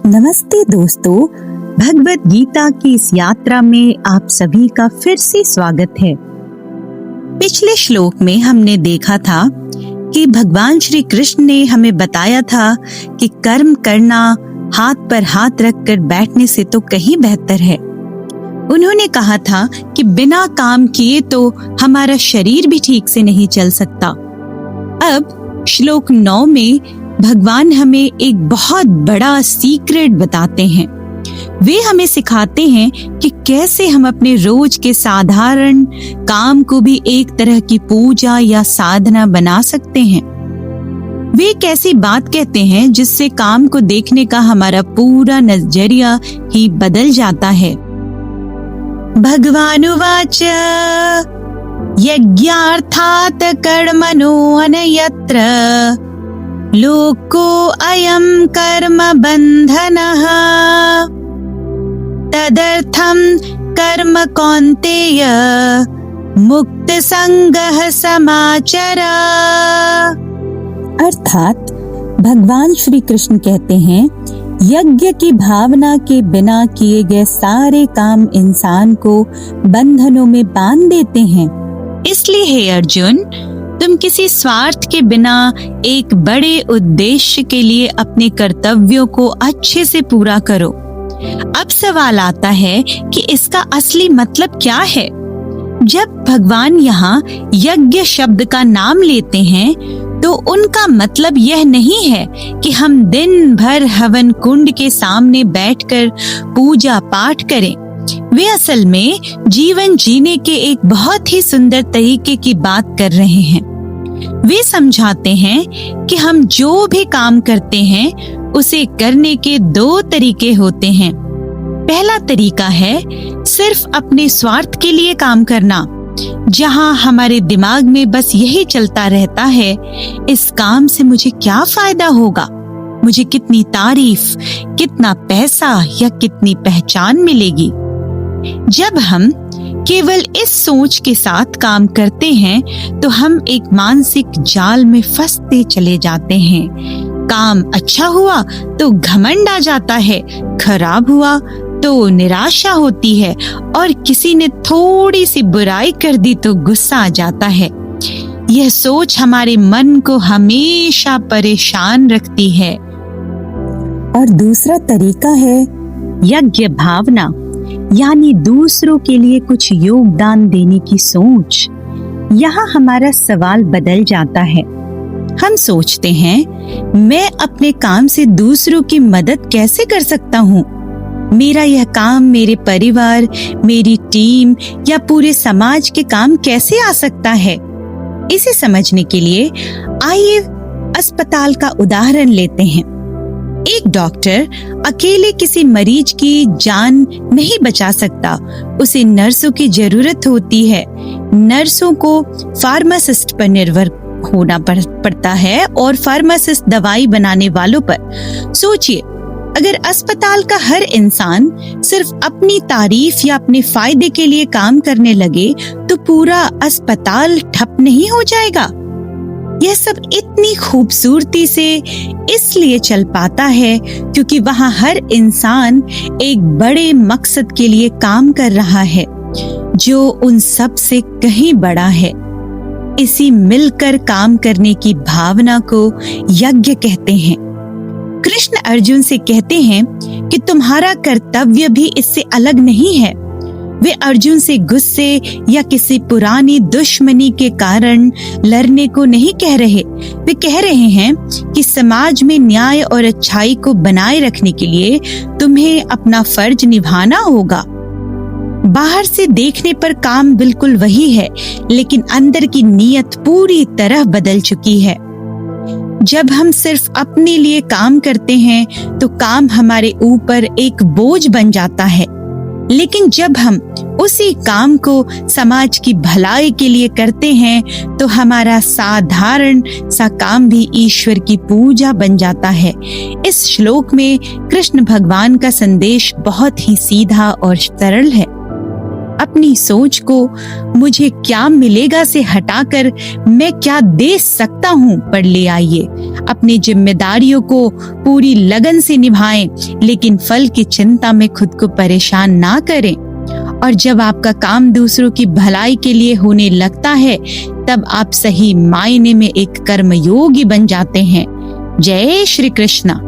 नमस्ते दोस्तों, भगवत गीता की इस यात्रा में आप सभी का फिर से स्वागत है। पिछले श्लोक में हमने देखा था कि भगवान श्री कृष्ण ने हमें बताया था कि कर्म करना हाथ पर हाथ रखकर बैठने से तो कहीं बेहतर है। उन्होंने कहा था कि बिना काम किए तो हमारा शरीर भी ठीक से नहीं चल सकता। अब श्लोक 9 में भगवान हमें एक बहुत बड़ा सीक्रेट बताते हैं। वे हमें सिखाते हैं कि कैसे हम अपने रोज के साधारण काम को भी एक तरह की पूजा या साधना बना सकते हैं। वे एक ऐसी बात कहते हैं जिससे काम को देखने का हमारा पूरा नजरिया ही बदल जाता है। भगवानुवाच यज्ञार्थात् कर्मणो अन्यत्र लोको अयं कर्म बंधनः तदर्थं कर्म कौन्तेय मुक्त संगः समाचर। अर्थात भगवान श्री कृष्ण कहते हैं, यज्ञ की भावना के बिना किए गए सारे काम इंसान को बंधनों में बांध देते हैं। इसलिए हे अर्जुन, तुम किसी स्वार्थ के बिना एक बड़े उद्देश्य के लिए अपने कर्तव्यों को अच्छे से पूरा करो। अब सवाल आता है कि इसका असली मतलब क्या है? जब भगवान यहाँ यज्ञ शब्द का नाम लेते हैं तो उनका मतलब यह नहीं है कि हम दिन भर हवन कुंड के सामने बैठकर पूजा पाठ करें। वे असल में जीवन जीने के एक बहुत ही सुंदर तरीके की बात कर रहे हैं। वे समझाते हैं कि हम जो भी काम करते हैं उसे करने के 2 तरीके होते हैं। पहला तरीका है सिर्फ अपने स्वार्थ के लिए काम करना, जहां हमारे दिमाग में बस यही चलता रहता है, इस काम से मुझे क्या फायदा होगा, मुझे कितनी तारीफ, कितना पैसा या कितनी पहचान मिलेगी। जब हम केवल इस सोच के साथ काम करते हैं तो हम एक मानसिक जाल में फंसते चले जाते हैं। काम अच्छा हुआ तो घमंड आ जाता है, खराब हुआ तो निराशा होती है और किसी ने थोड़ी सी बुराई कर दी तो गुस्सा आ जाता है। यह सोच हमारे मन को हमेशा परेशान रखती है। और दूसरा तरीका है यज्ञ भावना, यानी दूसरों के लिए कुछ योगदान देने की सोच। यहाँ हमारा सवाल बदल जाता है। हम सोचते हैं, मैं अपने काम से दूसरों की मदद कैसे कर सकता हूँ? मेरा यह काम मेरे परिवार, मेरी टीम या पूरे समाज के काम कैसे आ सकता है? इसे समझने के लिए आइए अस्पताल का उदाहरण लेते हैं। एक डॉक्टर अकेले किसी मरीज की जान नहीं बचा सकता, उसे नर्सों की जरूरत होती है। नर्सों को फार्मासिस्ट पर निर्भर होना पड़ता है और फार्मासिस्ट दवाई बनाने वालों पर। सोचिए, अगर अस्पताल का हर इंसान सिर्फ अपनी तारीफ या अपने फायदे के लिए काम करने लगे तो पूरा अस्पताल ठप नहीं हो जाएगा? यह सब इतनी खूबसूरती से इसलिए चल पाता है क्योंकि वहाँ हर इंसान एक बड़े मकसद के लिए काम कर रहा है जो उन सब से कहीं बड़ा है। इसी मिलकर काम करने की भावना को यज्ञ कहते हैं। कृष्ण अर्जुन से कहते हैं कि तुम्हारा कर्तव्य भी इससे अलग नहीं है। वे अर्जुन से गुस्से या किसी पुरानी दुश्मनी के कारण लड़ने को नहीं कह रहे। वे कह रहे हैं कि समाज में न्याय और अच्छाई को बनाए रखने के लिए तुम्हें अपना फर्ज निभाना होगा। बाहर से देखने पर काम बिल्कुल वही है, लेकिन अंदर की नीयत पूरी तरह बदल चुकी है। जब हम सिर्फ अपने लिए काम करते हैं तो काम हमारे ऊपर एक बोझ बन जाता है, लेकिन जब हम उसी काम को समाज की भलाई के लिए करते हैं तो हमारा साधारण सा काम भी ईश्वर की पूजा बन जाता है। इस श्लोक में कृष्ण भगवान का संदेश बहुत ही सीधा और सरल है। अपनी सोच को मुझे क्या मिलेगा से हटाकर मैं क्या दे सकता हूँ पर ले आइए। अपनी जिम्मेदारियों को पूरी लगन से निभाएं, लेकिन फल की चिंता में खुद को परेशान ना करें। और जब आपका काम दूसरों की भलाई के लिए होने लगता है, तब आप सही मायने में एक कर्मयोगी बन जाते हैं। जय श्री कृष्णा।